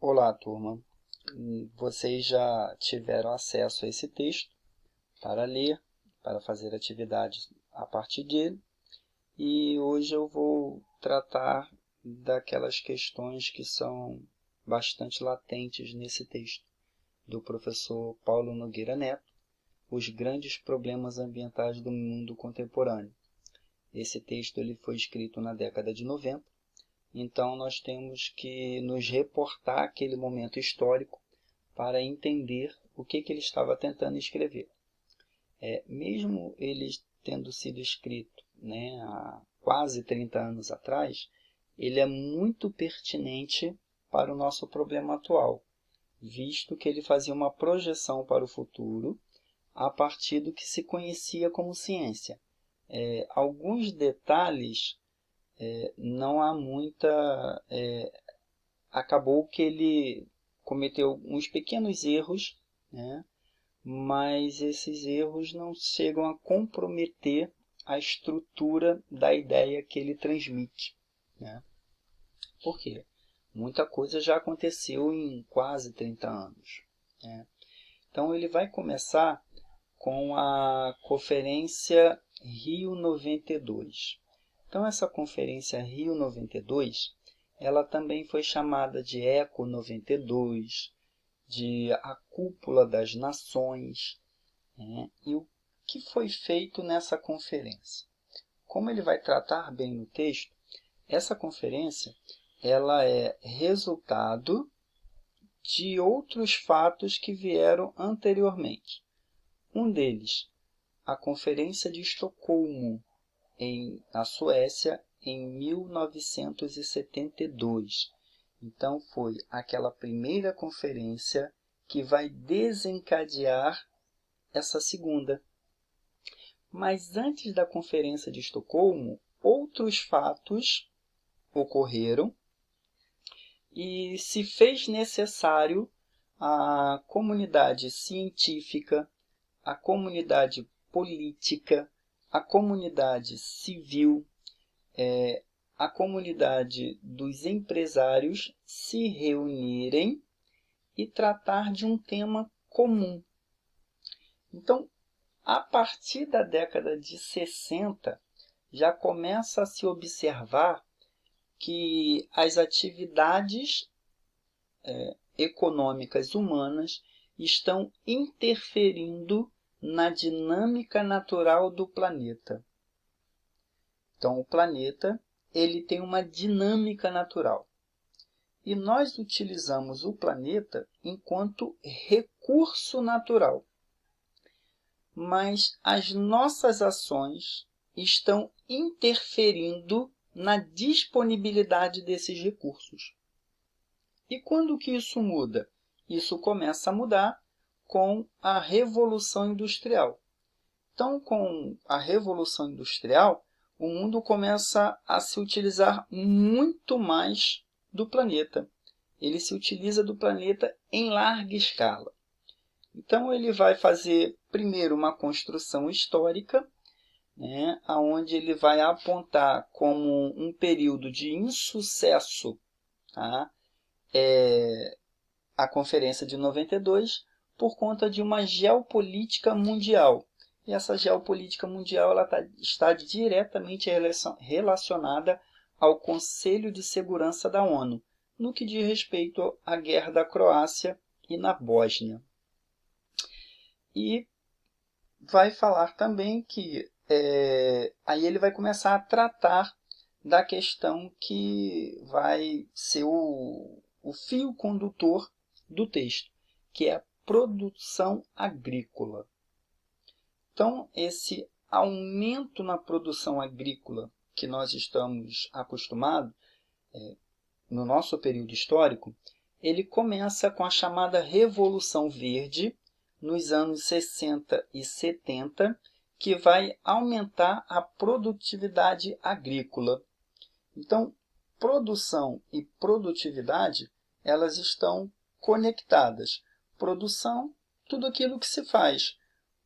Olá, turma. Vocês já tiveram acesso a esse texto para ler, para fazer atividades a partir dele. E hoje eu vou tratar daquelas questões que são bastante latentes nesse texto, do professor Paulo Nogueira Neto, Os Grandes Problemas Ambientais do Mundo Contemporâneo. Esse texto ele foi escrito na década de 90. Então, nós temos que nos reportar àquele momento histórico para entender o que ele estava tentando escrever. Mesmo ele tendo sido escrito há quase 30 anos atrás, ele é muito pertinente para o nosso problema atual, visto que ele fazia uma projeção para o futuro a partir do que se conhecia como ciência. Alguns detalhes não há muita... acabou que ele cometeu uns pequenos erros, mas esses erros não chegam a comprometer a estrutura da ideia que ele transmite. Por quê? Muita coisa já aconteceu em quase 30 anos. Então, ele vai começar com a Conferência Rio 92. Então, essa Conferência Rio 92, ela também foi chamada de Eco 92, de a Cúpula das Nações. E o que foi feito nessa conferência? Como ele vai tratar bem no texto, essa conferência ela é resultado de outros fatos que vieram anteriormente. Um deles, a Conferência de Estocolmo, na Suécia, em 1972. Então, foi aquela primeira conferência que vai desencadear essa segunda. Mas antes da Conferência de Estocolmo, outros fatos ocorreram e se fez necessário a comunidade científica, a comunidade política, a comunidade civil, a comunidade dos empresários se reunirem e tratar de um tema comum. Então, a partir da década de 60, já começa a se observar que as atividades econômicas humanas estão interferindo na dinâmica natural do planeta. Então, o planeta ele tem uma dinâmica natural. E nós utilizamos o planeta enquanto recurso natural. Mas as nossas ações estão interferindo na disponibilidade desses recursos. E quando que isso muda? Isso começa a mudar com a Revolução Industrial. Então, com a Revolução Industrial, o mundo começa a se utilizar muito mais do planeta. Ele se utiliza do planeta em larga escala. Então, ele vai fazer, primeiro, uma construção histórica, onde ele vai apontar como um período de insucesso a Conferência de 92 por conta de uma geopolítica mundial. E essa geopolítica mundial está diretamente relacionada ao Conselho de Segurança da ONU, no que diz respeito à guerra da Croácia e na Bósnia. E vai falar também que aí ele vai começar a tratar da questão que vai ser o fio condutor do texto, que é a produção agrícola. Então, esse aumento na produção agrícola que nós estamos acostumados no nosso período histórico, ele começa com a chamada Revolução Verde, nos anos 60 e 70, que vai aumentar a produtividade agrícola. Então, produção e produtividade, elas estão conectadas. Produção, tudo aquilo que se faz.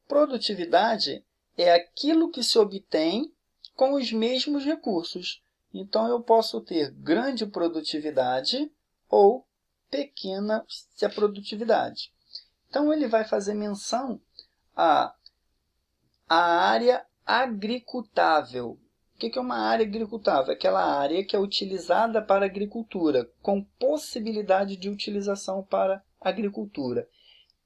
Produtividade é aquilo que se obtém com os mesmos recursos. Então, eu posso ter grande produtividade ou pequena-se a produtividade. Então, ele vai fazer menção à área agricultável. O que é uma área agricultável? Aquela área que é utilizada para agricultura, com possibilidade de utilização para agricultura.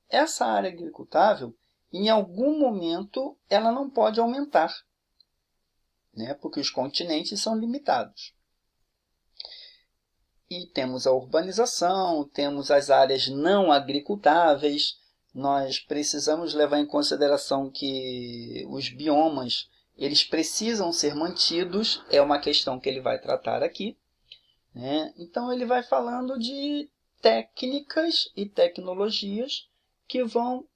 Essa área agricultável, em algum momento, ela não pode aumentar, né? Porque os continentes são limitados. E temos a urbanização, temos as áreas não agricultáveis. Nós precisamos levar em consideração que os biomas, eles precisam ser mantidos, é uma questão que ele vai tratar aqui, né? Então, ele vai falando de técnicas e tecnologias que vão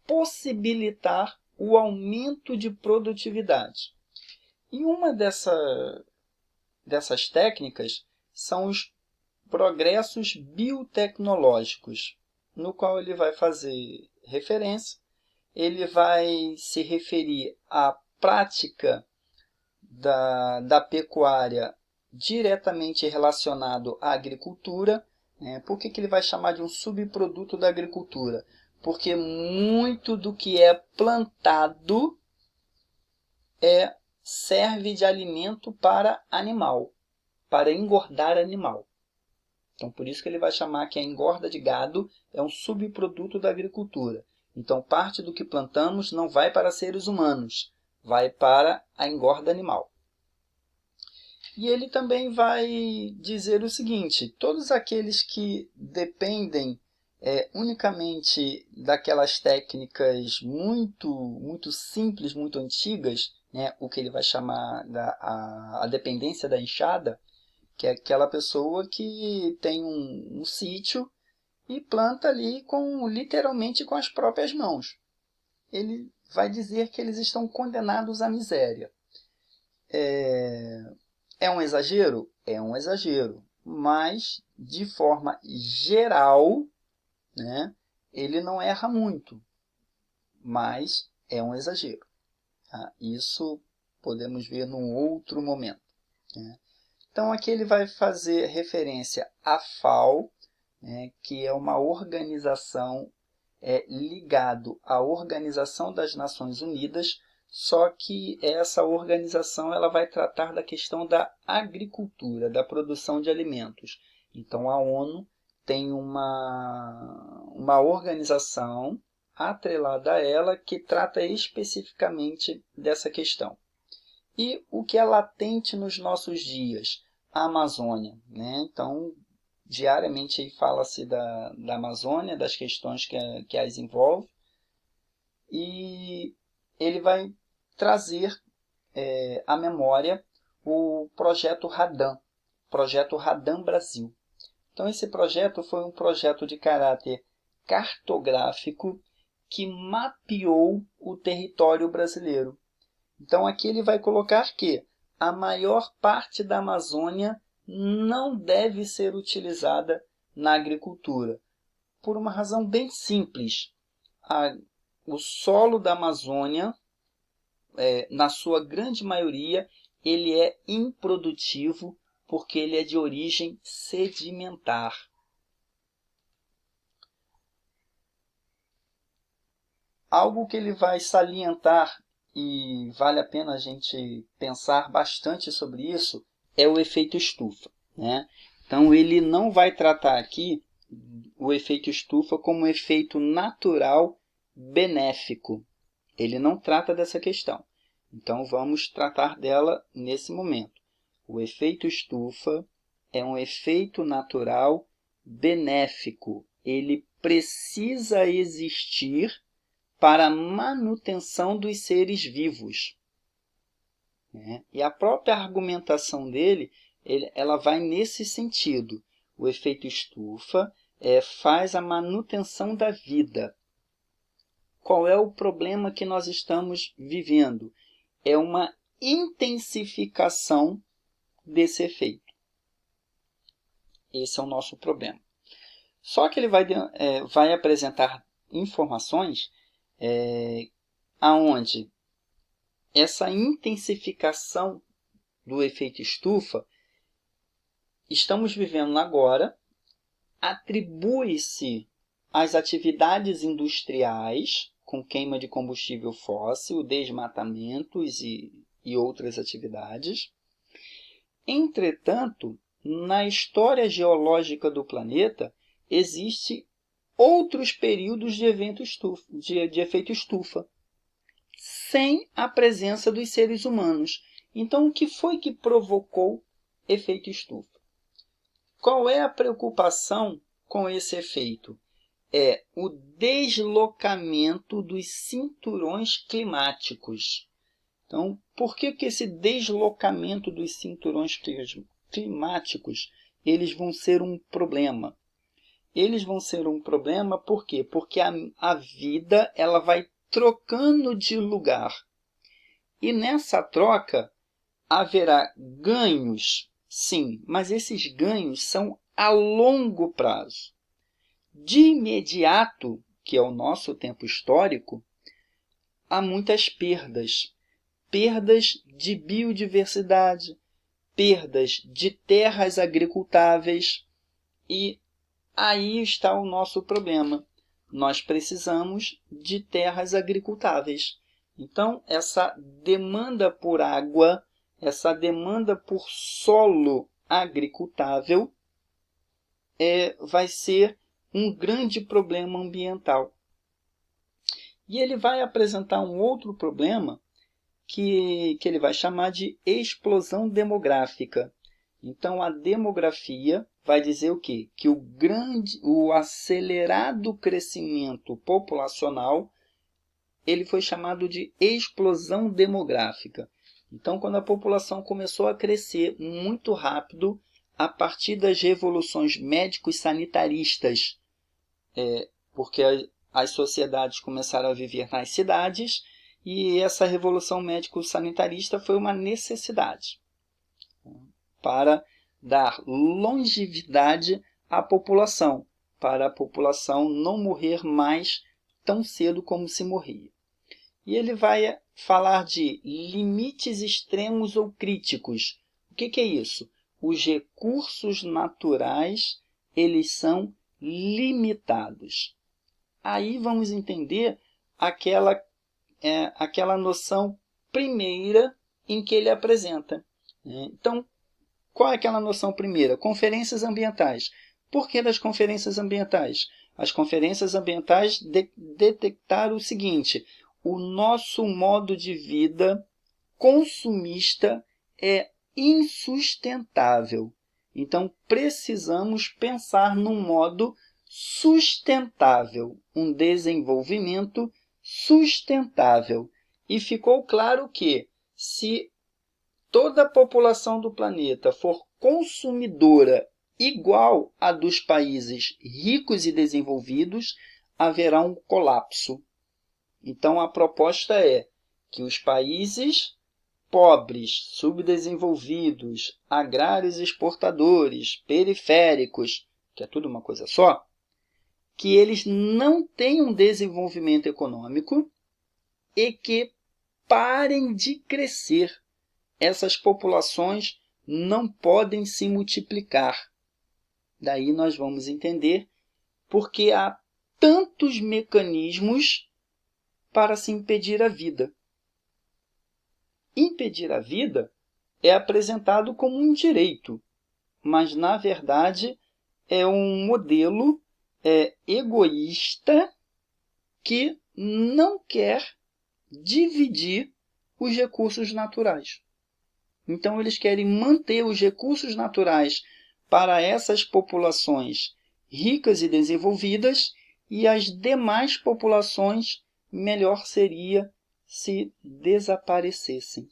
possibilitar o aumento de produtividade. E uma dessas técnicas são os progressos biotecnológicos, no qual ele vai fazer referência. Ele vai se referir à prática da pecuária diretamente relacionado à agricultura, né? Por que ele vai chamar de um subproduto da agricultura? Porque muito do que é plantado serve de alimento para animal, para engordar animal. Então, por isso que ele vai chamar que a engorda de gado é um subproduto da agricultura. Então, parte do que plantamos não vai para seres humanos, vai para a engorda animal. E ele também vai dizer o seguinte: todos aqueles que dependem unicamente daquelas técnicas muito simples, muito antigas, né, o que ele vai chamar a dependência da enxada, que é aquela pessoa que tem um sítio e planta ali literalmente com as próprias mãos. Ele vai dizer que eles estão condenados à miséria. É um exagero? É um exagero. Mas, de forma geral, né, ele não erra muito. Mas é um exagero. Tá? Isso podemos ver num outro momento, né? Então, aqui ele vai fazer referência à FAO, né, que é uma organização ligada à Organização das Nações Unidas, só que essa organização ela vai tratar da questão da agricultura, da produção de alimentos. Então, a ONU tem uma organização atrelada a ela que trata especificamente dessa questão. E o que é latente nos nossos dias? A Amazônia, né? Então, diariamente fala-se da Amazônia, das questões que as envolvem, e ele vai trazer à memória o projeto Radam Brasil. Então, esse projeto foi um projeto de caráter cartográfico que mapeou o território brasileiro. Então, aqui ele vai colocar que a maior parte da Amazônia não deve ser utilizada na agricultura, por uma razão bem simples. O solo da Amazônia, na sua grande maioria, ele é improdutivo porque ele é de origem sedimentar. Algo que ele vai salientar, e vale a pena a gente pensar bastante sobre isso, é o efeito estufa, né? Então, ele não vai tratar aqui o efeito estufa como um efeito natural benéfico. Ele não trata dessa questão. Então, vamos tratar dela nesse momento. O efeito estufa é um efeito natural benéfico. Ele precisa existir para a manutenção dos seres vivos, né? E a própria argumentação dele, ela vai nesse sentido. O efeito estufa faz a manutenção da vida. Qual é o problema que nós estamos vivendo? É uma intensificação desse efeito. Esse é o nosso problema. Só que ele vai apresentar informações aonde essa intensificação do efeito estufa estamos vivendo agora, atribui-se às atividades industriais, com queima de combustível fóssil, desmatamentos e outras atividades. Entretanto, na história geológica do planeta, existem outros períodos de efeito estufa, sem a presença dos seres humanos. Então, o que foi que provocou efeito estufa? Qual é a preocupação com esse efeito? É o deslocamento dos cinturões climáticos. Então, por que esse deslocamento dos cinturões climáticos eles vão ser um problema? Eles vão ser um problema por quê? Porque a vida ela vai trocando de lugar. E nessa troca haverá ganhos, sim, mas esses ganhos são a longo prazo. De imediato, que é o nosso tempo histórico, há muitas perdas. Perdas de biodiversidade, perdas de terras agricultáveis, e aí está o nosso problema. Nós precisamos de terras agricultáveis. Então, essa demanda por água, essa demanda por solo agricultável vai ser um grande problema ambiental. E ele vai apresentar um outro problema que ele vai chamar de explosão demográfica. Então, a demografia vai dizer o quê? Que o acelerado crescimento populacional ele foi chamado de explosão demográfica. Então, quando a população começou a crescer muito rápido, a partir das revoluções médico-sanitaristas, porque as sociedades começaram a viver nas cidades, e essa revolução médico-sanitarista foi uma necessidade para dar longevidade à população, para a população não morrer mais tão cedo como se morria. E ele vai falar de limites extremos ou críticos. O que é isso? Os recursos naturais, eles são limitados. Aí vamos entender aquela noção primeira em que ele apresenta. Então, qual é aquela noção primeira? Conferências ambientais. Por que das conferências ambientais? As conferências ambientais detectaram o seguinte: o nosso modo de vida consumista é insustentável. Então, precisamos pensar num modo sustentável, um desenvolvimento sustentável. E ficou claro que, se toda a população do planeta for consumidora igual à dos países ricos e desenvolvidos, haverá um colapso. Então, a proposta é que os países pobres, subdesenvolvidos, agrários exportadores, periféricos, que é tudo uma coisa só, que eles não tenham desenvolvimento econômico e que parem de crescer. Essas populações não podem se multiplicar. Daí nós vamos entender porque há tantos mecanismos para se impedir a vida. Impedir a vida é apresentado como um direito, mas, na verdade, é um modelo egoísta que não quer dividir os recursos naturais. Então, eles querem manter os recursos naturais para essas populações ricas e desenvolvidas, e as demais populações melhor seria se desaparecessem.